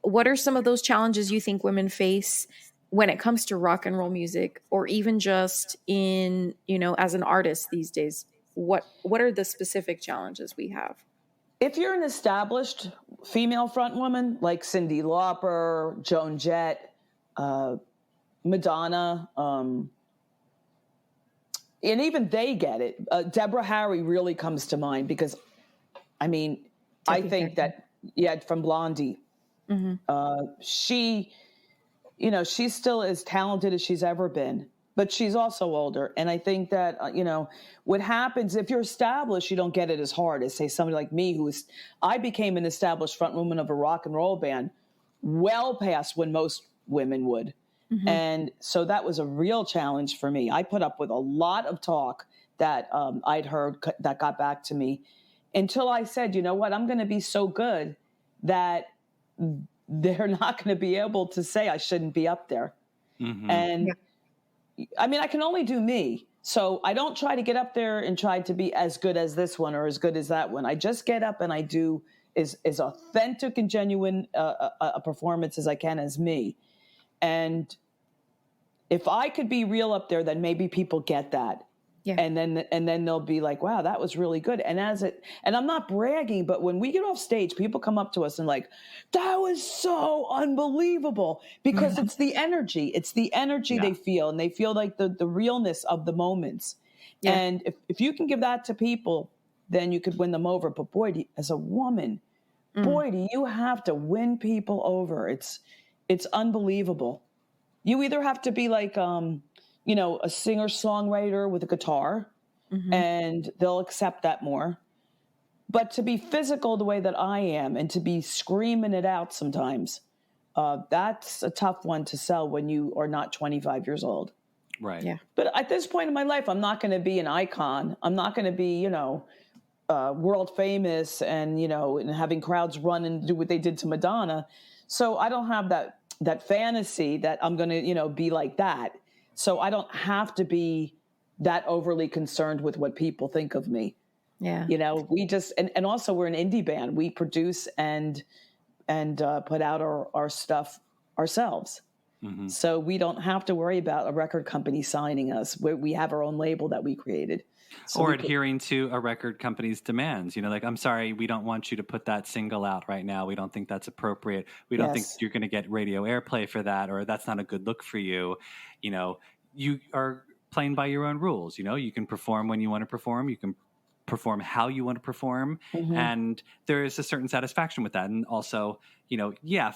What are some of those challenges you think women face when it comes to rock and roll music, or even just in, you know, as an artist these days? What are the specific challenges we have? If you're an established female frontwoman like Cyndi Lauper, Joan Jett, Madonna, and even they get it. Deborah Harry really comes to mind, because, I mean, I think that, from Blondie, she, you know, she's still as talented as she's ever been. But she's also older. And I think that, you know, what happens if you're established, you don't get it as hard as, say, somebody like me, I became an established frontwoman of a rock and roll band well past when most women would. Mm-hmm. And so that was a real challenge for me. I put up with a lot of talk that I'd heard that got back to me, until I said, you know what, I'm going to be so good that they're not going to be able to say I shouldn't be up there. Mm-hmm. And I mean, I can only do me. So I don't try to get up there and try to be as good as this one or as good as that one. I just get up and I do as authentic and genuine a performance as I can as me. And if I could be real up there, then maybe people get that. Yeah. And then they'll be like, wow, that was really good. And I'm not bragging, but when we get off stage, people come up to us and like, that was so unbelievable, because it's the energy they feel, and they feel like the realness of the moments. Yeah. And if you can give that to people, then you could win them over. But boy, as a woman, boy, do you have to win people over. It's unbelievable. You either have to be like, you know, a singer-songwriter with a guitar, and they'll accept that more. But to be physical the way that I am, and to be screaming it out sometimes, That's a tough one to sell when you are not 25 years old. Right. Yeah. But at this point in my life, I'm not going to be an icon. I'm not going to be, world famous and, and having crowds run and do what they did to Madonna. So I don't have that fantasy that I'm going to, be like that. So I don't have to be that overly concerned with what people think of me. Yeah. We just, and also we're an indie band. We produce and put out our stuff ourselves. Mm-hmm. So we don't have to worry about a record company signing us. We have our own label that we created. So or adhering to a record company's demands. Like, I'm sorry, we don't want you to put that single out right now. We don't think that's appropriate. We don't think you're going to get radio airplay for that, or that's not a good look for you. You are playing by your own rules. You can perform when you want to perform. You can perform how you want to perform. Mm-hmm. And there is a certain satisfaction with that. And also,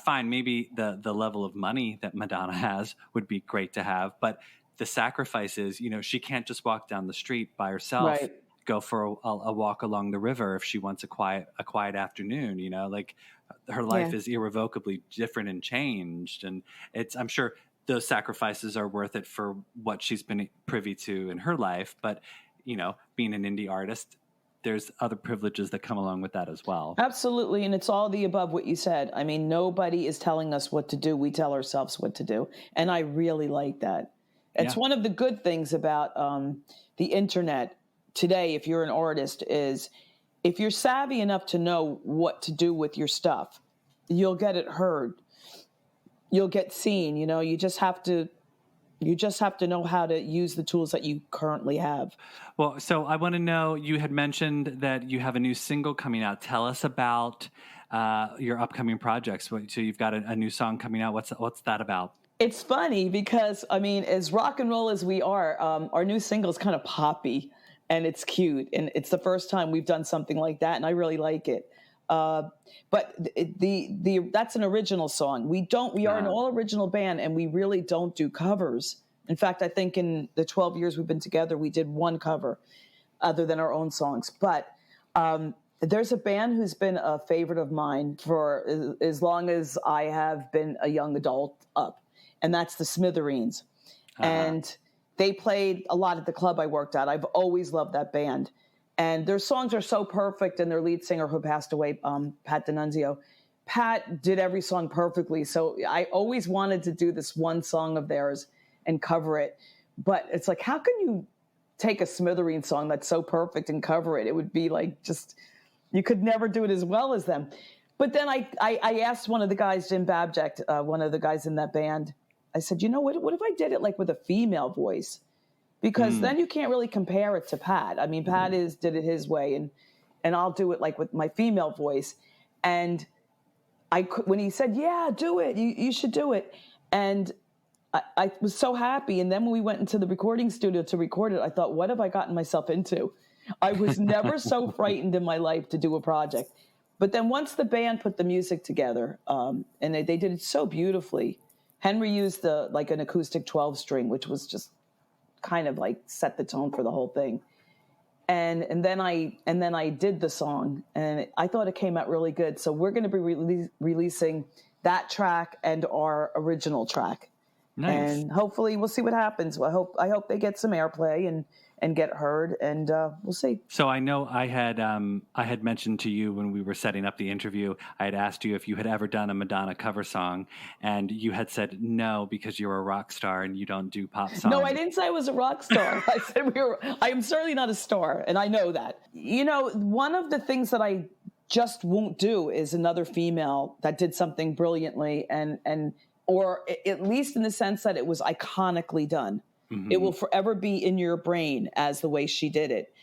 fine, maybe the level of money that Madonna has would be great to have, but the sacrifices, she can't just walk down the street by herself, right. Go for a walk along the river if she wants a quiet afternoon, like her life is irrevocably different and changed. And I'm sure those sacrifices are worth it for what she's been privy to in her life. But, being an indie artist, there's other privileges that come along with that as well. Absolutely. And it's all the above what you said. I mean, nobody is telling us what to do. We tell ourselves what to do. And I really like that. It's one of the good things about the internet today, if you're an artist, is if you're savvy enough to know what to do with your stuff, you'll get it heard. You'll get seen. You just have to know how to use the tools that you currently have. Well, so I want to know, you had mentioned that you have a new single coming out. Tell us about your upcoming projects. So you've got a new song coming out. What's that about? It's funny because, as rock and roll as we are, our new single is kind of poppy and it's cute. And it's the first time we've done something like that. And I really like it. But that's an original song. We are an all original band and we really don't do covers. In fact, I think in the 12 years we've been together, we did one cover other than our own songs. But there's a band who's been a favorite of mine for as long as I have been a young adult up. And that's the Smithereens. Uh-huh. And they played a lot at the club I worked at. I've always loved that band. And their songs are so perfect. And their lead singer who passed away, Pat D'Annunzio, Pat did every song perfectly. So I always wanted to do this one song of theirs and cover it. But it's like, how can you take a Smithereens song that's so perfect and cover it? It would be like you could never do it as well as them. But then I asked one of the guys, Jim Babject, one of the guys in that band, I said, what if I did it like with a female voice? Because then you can't really compare it to Pat. I mean, Pat did it his way, and I'll do it like with my female voice. And when he said, yeah, do it, you should do it. And I was so happy. And then when we went into the recording studio to record it, I thought, what have I gotten myself into? I was never so frightened in my life to do a project. But then once the band put the music together, and they did it so beautifully, Henry used an acoustic 12-string, which was just kind of like set the tone for the whole thing. And then I did the song, and I thought it came out really good. So we're going to be releasing that track and our original track. Nice. And hopefully we'll see what happens. I hope they get some airplay and get heard, and we'll see. So I know I had mentioned to you when we were setting up the interview, I had asked you if you had ever done a Madonna cover song, and you had said no because you're a rock star and you don't do pop songs. No, I didn't say I was a rock star. I said I am certainly not a star, and I know that. One of the things that I just won't do is another female that did something brilliantly or at least in the sense that it was iconically done. Mm-hmm. It will forever be in your brain as the way she did it.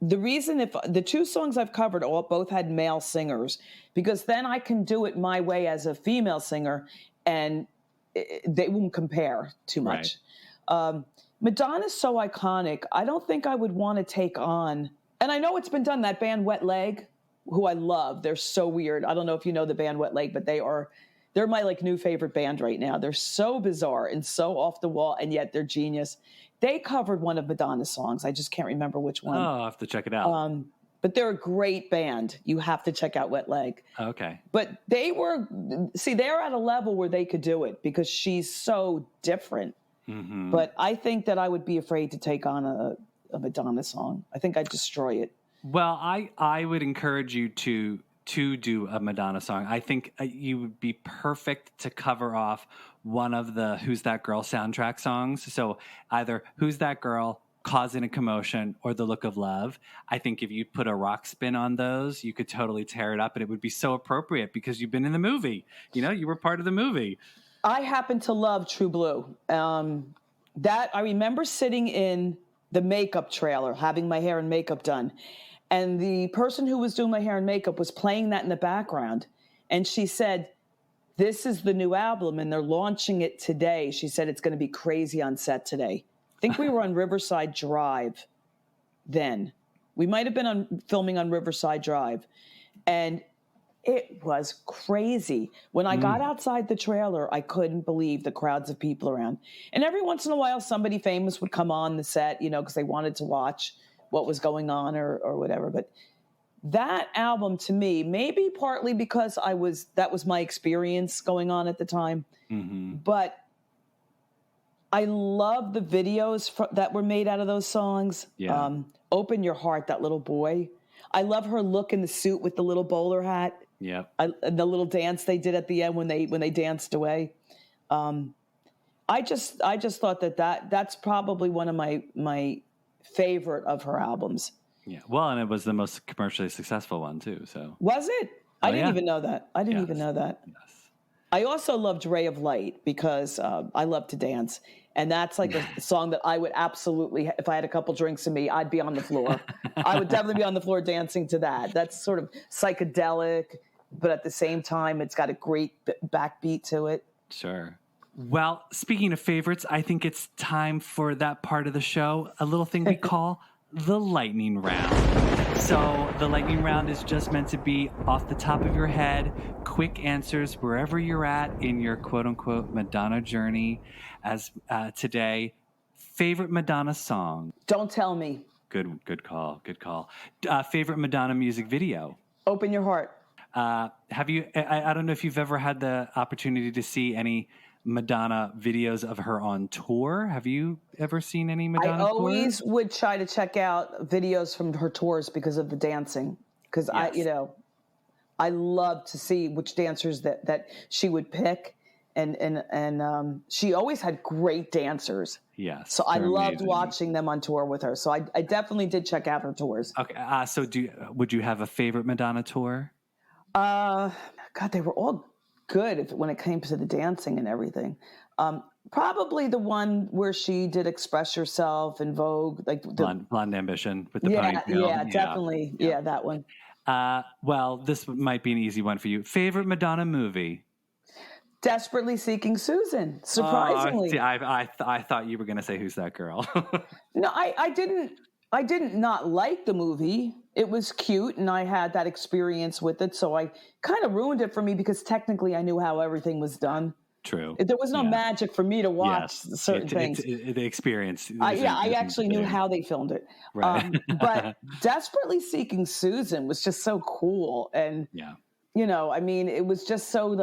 The reason, if the two songs I've covered both had male singers, because then I can do it my way as a female singer, and they won't compare too much. Right. Madonna's so iconic. I don't think I would want to take on, and I know it's been done, that band Wet Leg, who I love. They're so weird. I don't know if you know the band Wet Leg, but they're my new favorite band right now. They're so bizarre and so off the wall, and yet they're genius. They covered one of Madonna's songs. I just can't remember which one. Oh, I'll have to check it out. but they're a great band. You have to check out Wet Leg. Okay. But they're at a level where they could do it because she's so different. Mm-hmm. But I think that I would be afraid to take on a Madonna song. I think I'd destroy it. Well, I would encourage you to do a Madonna song. I think you would be perfect to cover off one of the Who's That Girl soundtrack songs. So either Who's That Girl, Causing a Commotion, or The Look of Love. I think if you put a rock spin on those, you could totally tear it up, and it would be so appropriate because you've been in the movie. You know, you were part of the movie. I happen to love True Blue. That I remember sitting in the makeup trailer, having my hair and makeup done. And the person who was doing my hair and makeup was playing that in the background. And she said, this is the new album, and they're launching it today. She said it's going to be crazy on set today. I think we were on Riverside Drive then. We might have been filming on Riverside Drive. And it was crazy. When I got outside the trailer, I couldn't believe the crowds of people around. And every once in a while, somebody famous would come on the set, you know, because they wanted to watch what was going on or whatever. But that album to me, maybe partly because that was my experience going on at the time, but I love the videos that were made out of those songs. Yeah. Open Your Heart, that little boy. I love her look in the suit with the little bowler hat. Yep. And the little dance they did at the end when they danced away. I just thought that's probably one of my favorite of her albums. Yeah. Well, and it was the most commercially successful one too. So was it? I didn't even know that. I didn't even know that. Yes. I also loved Ray of Light because I love to dance. And that's like a song that I would absolutely, if I had a couple drinks in me, I'd be on the floor. I would definitely be on the floor dancing to that. That's sort of psychedelic, but at the same time, it's got a great backbeat to it. Sure. Well, speaking of favorites, I think it's time for that part of the show, a little thing we call the lightning round. So the lightning round is just meant to be off the top of your head, quick answers wherever you're at in your quote-unquote Madonna journey. As today, favorite Madonna song? Don't Tell Me. Good call. Favorite Madonna music video? Open Your Heart. Have you? I don't know if you've ever had the opportunity to see any Madonna videos of her on tour. Have you ever seen any Madonna? I always would try to check out videos from her tours because of the dancing. Because I love to see which dancers that she would pick, and she always had great dancers. Yes. So I loved watching them on tour with her. So I definitely did check out her tours. Okay. So would you have a favorite Madonna tour? God, they were all good when it came to the dancing and everything. Probably the one where she did Express Yourself in Vogue, like Blonde Ambition with the ponytail. Yeah, definitely. Yeah, that one. Well, this might be an easy one for you. Favorite Madonna movie? Desperately Seeking Susan. Surprisingly, I thought you were going to say Who's That Girl? No, I didn't not like the movie. It was cute, and I had that experience with it, so I kind of ruined it for me because technically I knew how everything was done. True. There was no magic for me to watch certain things. The experience. I actually knew how they filmed it. Right. But Desperately Seeking Susan was just so cool. And, I mean, it was just so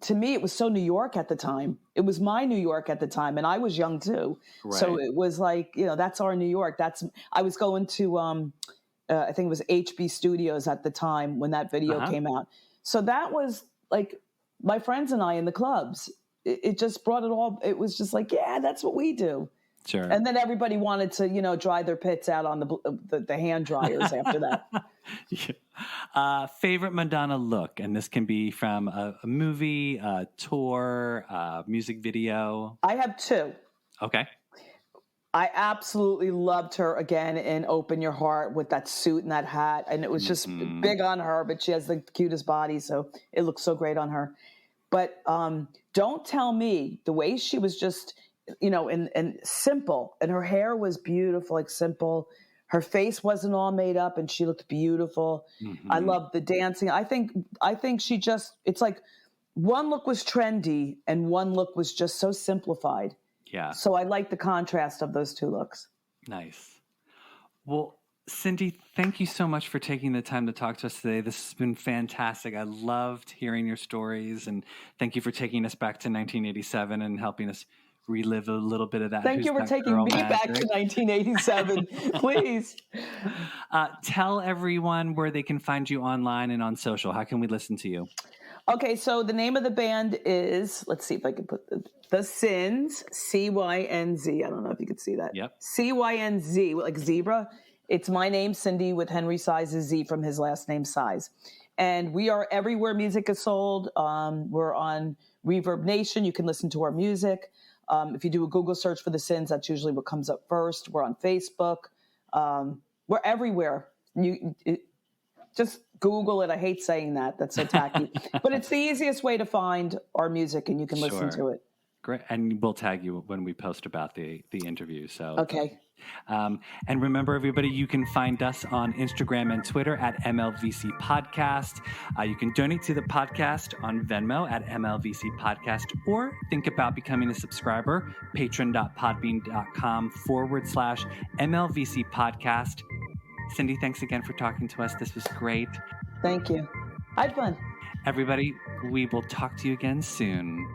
to me, it was so New York at the time. It was my New York at the time, and I was young too. Right. So it was like, that's our New York. I was going to, I think it was HB Studios at the time when that video came out. So that was like my friends and I in the clubs. It just brought it all. It was just like, yeah, that's what we do. Sure. And then everybody wanted to, dry their pits out on the hand dryers after that. Favorite Madonna look, and this can be from a movie, a tour, a music video. I have two. Okay. I absolutely loved her again in Open Your Heart with that suit and that hat. And it was just big on her, but she has the cutest body, so it looks so great on her. But Don't Tell Me, the way she was just, and simple, and her hair was beautiful, like simple. Her face wasn't all made up, and she looked beautiful. Mm-hmm. I loved the dancing. I think she just, it's like one look was trendy and one look was just so simplified. Yeah. So I like the contrast of those two looks. Nice. Well, Cyndi, thank you so much for taking the time to talk to us today. This has been fantastic. I loved hearing your stories, and thank you for taking us back to 1987 and helping us relive a little bit of that. Thank you for taking me back to 1987. Please. Tell everyone where they can find you online and on social. How can we listen to you? Okay, so the name of the band is, let's see if I can put the Cyndis, C-Y-N-Z. I don't know if you could see that. Yep. C-Y-N-Z, like zebra. It's my name, Cyndi, with Henry Size's Z from his last name, Size. And we are everywhere music is sold. We're on Reverb Nation. You can listen to our music. If you do a Google search for the Cyndis, that's usually what comes up first. We're on Facebook. We're everywhere. Just Google it. I hate saying that. That's so tacky. But it's the easiest way to find our music, and you can listen to it. Great. And we'll tag you when we post about the interview. So okay. And remember, everybody, you can find us on Instagram and Twitter at MLVC Podcast. You can donate to the podcast on Venmo at MLVC Podcast, or think about becoming a subscriber, patreon.podbean.com/MLVC Podcast. Cyndi, thanks again for talking to us. This was great. Thank you. I had fun. Everybody, we will talk to you again soon.